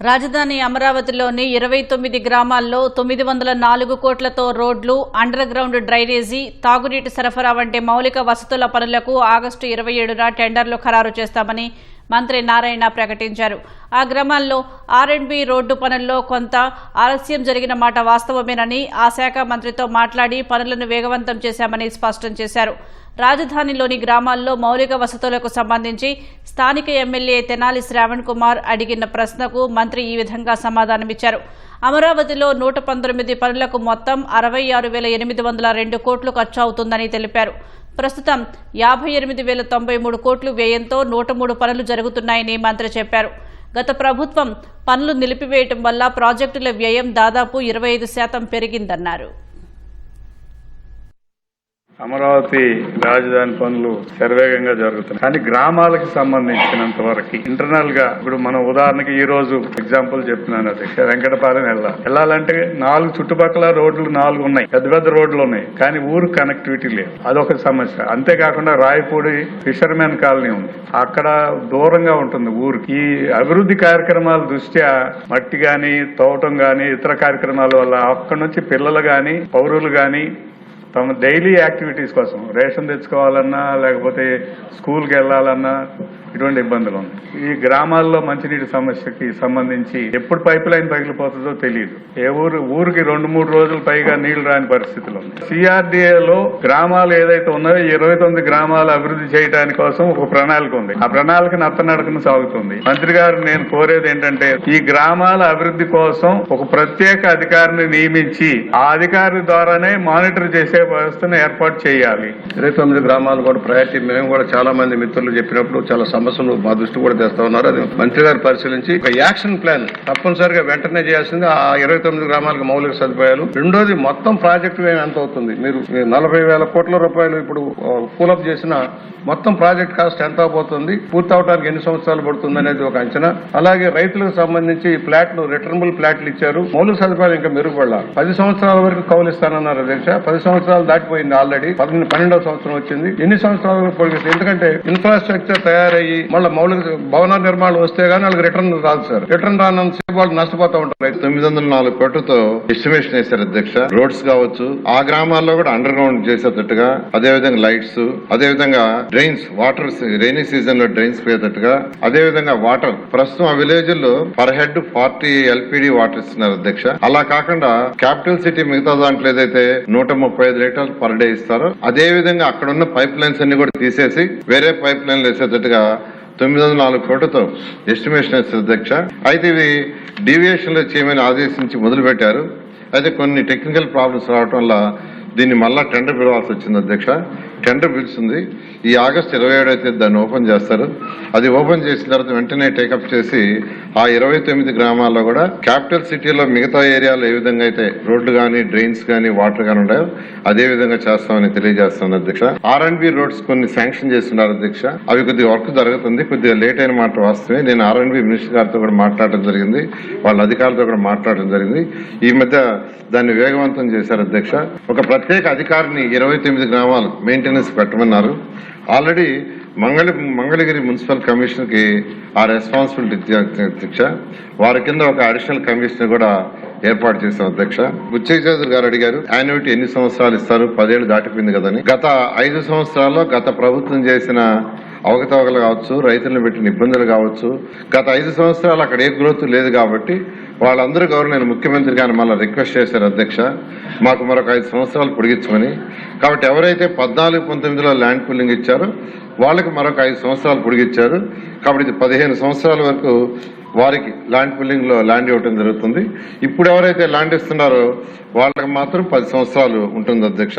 రాజధాని అమరావతిలోని 29 గ్రామాల్లో 904 కోట్లతో రోడ్లు, అండర్ గ్రౌండ్ డ్రైనేజీ, తాగునీటి సరఫరా వంటి మౌలిక వసతుల పనులకు ఆగస్టు 27న టెండర్లు ఖరారు చేస్తామని మంత్రి నారాయణ ప్రకటించారు. ఆ గ్రామాల్లో R&B రోడ్డు పనుల్లో కొంత ఆలస్యం జరిగిన మాట వాస్తవమేనని ఆ శాఖ మంత్రితో మాట్లాడి పనులను వేగవంతం చేశామని స్పష్టం చేశారు. రాజధానిలోని గ్రామాల్లో మౌలిక వసతులకు సంబంధించి స్థానిక ఎమ్మెల్యే తెనాలి శ్రావణ్ కుమార్ అడిగిన ప్రశ్నకు మంత్రి ఈ విధంగా సమాధానమిచ్చారు. అమరావతిలో 119 పనులకు మొత్తం 66,802 కోట్లు ఖర్చు అవుతుందని తెలిపారు. ప్రస్తుతం 58,093 కోట్లు వ్యయంతో 103 పనులు జరుగుతున్నాయని మంత్రి చెప్పారు. గత ప్రభుత్వం పనులు నిలిపివేయటం వల్ల ప్రాజెక్టుల వ్యయం దాదాపు 25% పెరిగిందన్నారు. అమరావతి రాజధాని పనులు శరవేగంగా జరుగుతున్నాయి. కానీ గ్రామాలకు సంబంధించినంత వరకు ఇంటర్నల్ గా ఇప్పుడు మనం ఉదాహరణకి ఈ రోజు ఎగ్జాంపుల్ చెప్తున్నాను అధ్యక్ష, వెంకటపాలెం వెళ్ళాలంటే 4 చుట్టుపక్కల రోడ్లు 4 ఉన్నాయి, పెద్ద పెద్ద రోడ్లు ఉన్నాయి, కానీ ఊరు కనెక్టివిటీ లేదు. అదొక సమస్య. అంతేకాకుండా రాయపూడి ఫిషర్మెన్ కాలనీ ఉంది, అక్కడ దూరంగా ఉంటుంది ఊరికి. ఈ అభివృద్ధి కార్యక్రమాల దృష్ట్యా మట్టి గాని తవ్వటం గాని ఇతర కార్యక్రమాల వల్ల అక్కడి నుంచి పిల్లలు గాని పౌరులు గాని తమ డైలీ యాక్టివిటీస్ కోసం రేషన్ తెచ్చుకోవాలన్నా లేకపోతే స్కూల్కి వెళ్లాలన్నా ఇటువంటి ఇబ్బందులు ఉన్నాయి. ఈ గ్రామాల్లో మంచినీటి సమస్యకి సంబంధించి ఎప్పుడు పైప్ లైన్ పగిలిపోతుందో తెలియదు. ఊరికి 2-3 రోజులు పైగా నీళ్లు రాని పరిస్థితులు ఉన్నాయి. CRDAలో గ్రామాలు ఏదైతే ఉన్నాయో 29 గ్రామాలు అభివృద్ధి చేయడానికి కోసం ఒక ప్రణాళిక ఉంది. ఆ ప్రణాళిక నత్తనడకన సాగుతుంది. మంత్రి గారు నేను కోరేది ఏంటంటే ఈ గ్రామాల అభివృద్ధి కోసం ఒక ప్రత్యేక అధికారిని నియమించి ఆ అధికారి ద్వారానే మానిటర్ చేసే వ్యవస్థను ఏర్పాటు చేయాలి. 29 గ్రామాలు కూడా ప్రయారిటీ. మేము కూడా చాలా మంది మిత్రులు చెప్పినప్పుడు చాలా సమస్యలు మా దృష్టి కూడా తెస్తా ఉన్నారు. అది మంత్రి గారు పరిశీలించి ఒక యాక్షన్ ప్లాన్ తప్పనిసరిగా వెంటనే చేయాల్సింది. ఆ 29 గ్రామాలకు మౌలిక సదుపాయాలు. రెండోది మొత్తం ప్రాజెక్టు ఎంత అవుతుంది, మీరు 40,000 కోట్ల రూపాయలు ఇప్పుడు పూలప్ చేసిన మొత్తం ప్రాజెక్ట్ కాస్ట్ ఎంత అవబోతుంది, పూర్తి అవడానికి ఎన్ని సంవత్సరాలు పడుతుంది అనేది ఒక అంచనా. అలాగే రైతులకు సంబంధించి ఫ్లాట్లు, రిటర్నబుల్ ఫ్లాట్లు ఇచ్చారు. మౌలిక సదుపాయాలు ఇంకా మెరుగుపడాలి. 10 సంవత్సరాల వరకు కౌలిస్తానన్నారు అధ్యక్ష. 10 సంవత్సరాలు దాటిపోయింది ఆల్రెడీ. 12వ సంవత్సరం వచ్చింది. ఎన్ని సంవత్సరాల వరకు పొడిగిస్తుంది? ఎందుకంటే ఇన్ఫ్రాస్ట్రక్చర్ తయారయ్యి మళ్ళీ మౌలిక భవన నిర్మాణాలు వస్తే గానీ వాళ్ళకి రిటర్న్ రాదు సార్. రిటర్న్ రానంతసేపు వాళ్ళు నష్టపోతూ ఉంటారు. 904 కోట్లతో ఎస్టిమేషన్ వేశారు అధ్యక్ష. రోడ్స్ కావచ్చు, ఆ గ్రామాల్లో కూడా అండర్ గ్రౌండ్ చేసేటట్టుగా, అదేవిధంగా లైట్స్, అదేవిధంగా డ్రైన్స్, వాటర్ రైనీ సీజన్ లో డ్రైన్స్ పోయేటట్టుగా, అదేవిధంగా వాటర్ ప్రస్తుతం ఆ విలేజ్ లో పర్ హెడ్ 40 LPD వాటర్ ఇస్తున్నారు అధ్యక్ష. అలా కాకుండా క్యాపిటల్ సిటీ మిగతా దాంట్లో ఏదైతే 135 లీటర్లు పర్ డే ఇస్తారో అదే విధంగా అక్కడ ఉన్న పైప్ లైన్స్ అన్ని కూడా తీసేసి వేరే పైప్ లైన్లు వేసేటట్టుగా 904 కోట్లతో ఎస్టిమేషన్ వేస్తారు అధ్యక్ష. అయితే ఇవి డీవియేషన్ లో చేయమని ఆదేశించి మొదలు పెట్టారు. అయితే కొన్ని టెక్నికల్ ప్రాబ్లమ్స్ రావడం వల్ల దీన్ని మళ్ళా టెండర్ పిలవాల్సి వచ్చింది అధ్యక్ష. టెండర్ పిలుస్తుంది. ఈ ఆగస్టు 27వ తేదీ దాన్ని ఓపెన్ చేస్తారు. అది ఓపెన్ చేసిన తర్వాత వెంటనే టేకప్ చేసి ఆ 29 గ్రామాల్లో కూడా క్యాపిటల్ సిటీలో మిగతా ఏరియాలో ఏ విధంగా అయితే రోడ్లు గానీ, డ్రైన్స్ గానీ, వాటర్ గానీ ఉన్నాయో అదే విధంగా చేస్తామని తెలియజేస్తాను అధ్యక్ష. R&B రోడ్స్ కొన్ని శాంక్షన్ చేస్తున్నారు అధ్యక్ష. అవి కొద్దిగా వర్క్ జరుగుతుంది. కొద్దిగా లేట్ అయిన మాట వాస్తవమే. నేను R&B మినిస్టర్ గారితో కూడా మాట్లాడడం జరిగింది, వాళ్ళ అధికారులతో కూడా మాట్లాడడం జరిగింది. ఈ మధ్య దాన్ని వేగవంతం చేశారు అధ్యక్ష. ఒక ప్రత్యేక అధికారిని 29 గ్రామాలు మెయింటెనెన్స్ పెట్టమన్నారు. ఆల్రెడీ మంగళగిరి మున్సిపల్ కమిషన్ కి ఆ రెస్పాన్సిబిలిటీ అధ్యక్ష. వారి కింద ఒక అడిషనల్ కమిషనర్ కూడా ఏర్పాటు చేశాం అధ్యక్ష. బుచ్చయ్య చౌదరి గారు అడిగారు యాన్యుటీ ఎన్ని సంవత్సరాలు ఇస్తారు, 10 ఏళ్లు దాటిపోయింది కదని. గత 5 సంవత్సరాల్లో గత ప్రభుత్వం చేసిన అవకతవకలు కావచ్చు, రైతులను పెట్టిన ఇబ్బందులు కావచ్చు, గత 5 సంవత్సరాలు అక్కడ ఏ గ్రోత్ లేదు కాబట్టి వాళ్ళందరూ గవర్నర్ ముఖ్యమంత్రి గారిని మళ్ళీ రిక్వెస్ట్ చేశారు అధ్యక్ష, మాకు మరొక 5 సంవత్సరాలు పొడిగించమని. కాబట్టి ఎవరైతే 14-19లో ల్యాండ్ పూలింగ్ ఇచ్చారో వాళ్ళకి మరొక 5 సంవత్సరాలు పొడిగించారు. కాబట్టి ఇది 15 సంవత్సరాల వరకు వారికి ల్యాండ్ పూలింగ్ లో ల్యాండ్ ఇవ్వటం జరుగుతుంది. ఇప్పుడు ఎవరైతే ల్యాండ్ ఇస్తున్నారో వాళ్ళకి మాత్రం 10 సంవత్సరాలు ఉంటుంది అధ్యక్ష.